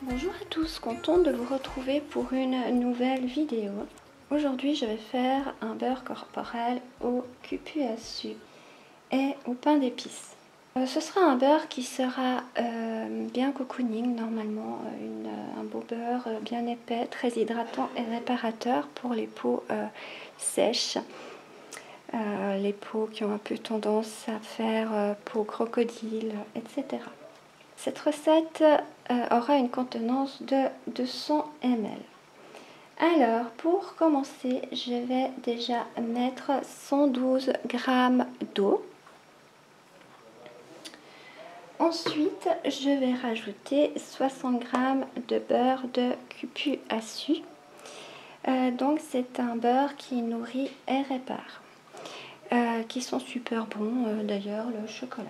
Bonjour à tous, contente de vous retrouver pour une nouvelle vidéo. Aujourd'hui je vais faire un beurre corporel au cupuaçu et au pain d'épices. Ce sera un beurre qui sera bien cocooning normalement, un beau beurre bien épais, très hydratant et réparateur pour les peaux sèches. Les peaux qui ont un peu tendance à faire peau crocodile, etc. Cette recette aura une contenance de 200 ml. Alors, pour commencer, je vais déjà mettre 112 g d'eau. Ensuite, je vais rajouter 60 g de beurre de cupuaçu. Donc, c'est un beurre qui nourrit et répare, qui sont super bons d'ailleurs, le chocolat.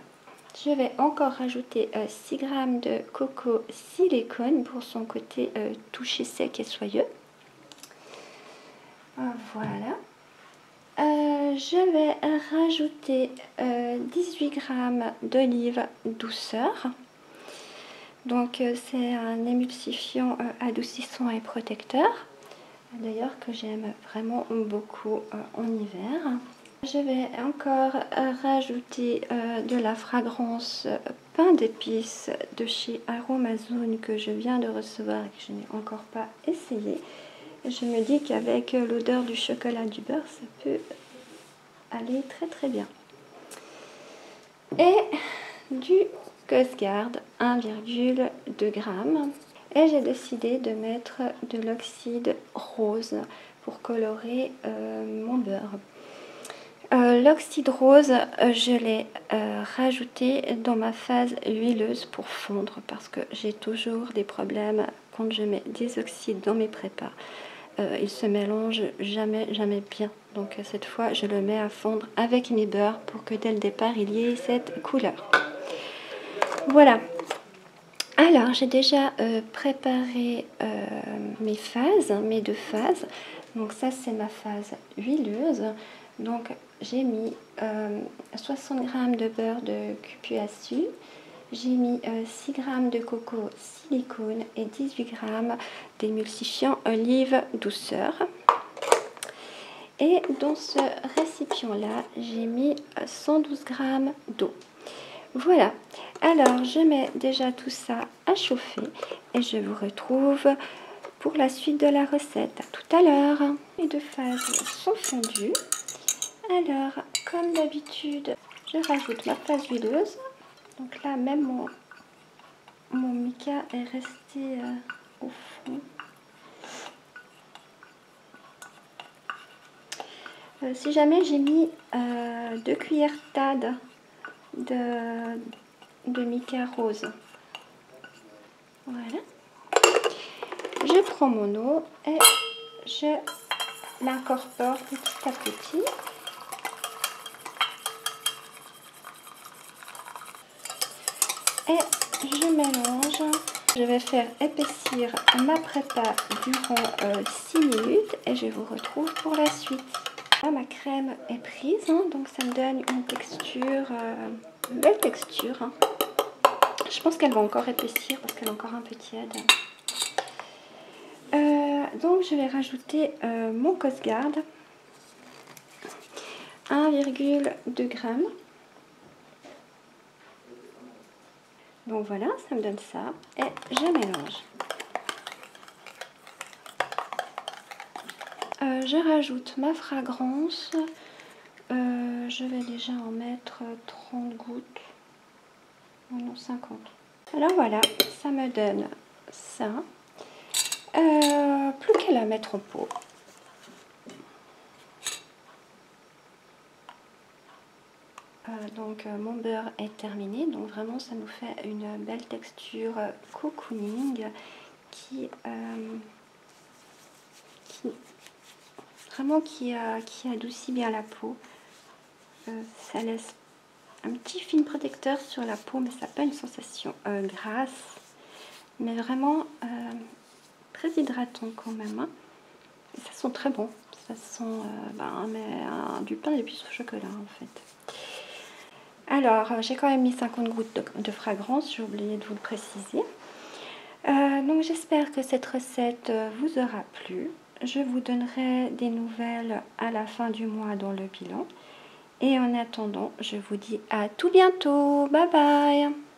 Je vais encore rajouter 6 g de coco silicone pour son côté touché sec et soyeux. Voilà. Je vais rajouter 18 g d'olive douceur. Donc c'est un émulsifiant adoucissant et protecteur. D'ailleurs que j'aime vraiment beaucoup en hiver. Je vais encore rajouter de la fragrance pain d'épices de chez Aromazone que je viens de recevoir et que je n'ai encore pas essayé. Je me dis qu'avec l'odeur du chocolat du beurre, ça peut aller très très bien. Et du Costgard, 1,2 g. Et j'ai décidé de mettre de l'oxyde rose pour colorer mon beurre. L'oxyde rose, je l'ai rajouté dans ma phase huileuse pour fondre parce que j'ai toujours des problèmes quand je mets des oxydes dans mes prépas. Ils se mélangent jamais bien. Donc cette fois, je le mets à fondre avec mes beurres pour que dès le départ, il y ait cette couleur. Voilà. Alors, j'ai déjà préparé mes phases, mes deux phases. Donc ça, c'est ma phase huileuse. Donc j'ai mis 60 g de beurre de cupuaçu, j'ai mis 6 g de coco silicone et 18 g d'émulsifiant olive douceur. Et dans ce récipient-là, j'ai mis 112 g d'eau. Voilà, alors je mets déjà tout ça à chauffer et je vous retrouve pour la suite de la recette. À tout à l'heure. Les deux phases sont fondues. Alors, comme d'habitude, je rajoute ma phase huileuse. Donc là, même mon mica est resté au fond. Si jamais j'ai mis 2 cuillères tades de mica rose. Voilà. Je prends mon eau et je l'incorpore petit à petit. Et je mélange. Je vais faire épaissir ma prépa durant 6 minutes et je vous retrouve pour la suite. Là, ma crème est prise, hein, donc ça me donne une texture, une belle texture. Hein. Je pense qu'elle va encore épaissir parce qu'elle est encore un peu tiède. Donc je vais rajouter mon Costgard, 1,2 g. Donc voilà, ça me donne ça et je mélange. Je rajoute ma fragrance. Je vais déjà en mettre 30 gouttes. Oh non, 50. Alors voilà, ça me donne ça. Plus qu'à la mettre en pot. Donc mon beurre est terminé. Donc vraiment, ça nous fait une belle texture cocooning qui adoucit bien la peau. Ça laisse un petit film protecteur sur la peau, mais ça n'a pas une sensation grasse, mais vraiment très hydratant quand même. Hein. Et ça sent très bon. Ça sent du pain d'épices au chocolat en fait. Alors, j'ai quand même mis 50 gouttes de fragrance, j'ai oublié de vous le préciser. Donc j'espère que cette recette vous aura plu. Je vous donnerai des nouvelles à la fin du mois dans le bilan. Et en attendant, je vous dis à tout bientôt. Bye bye!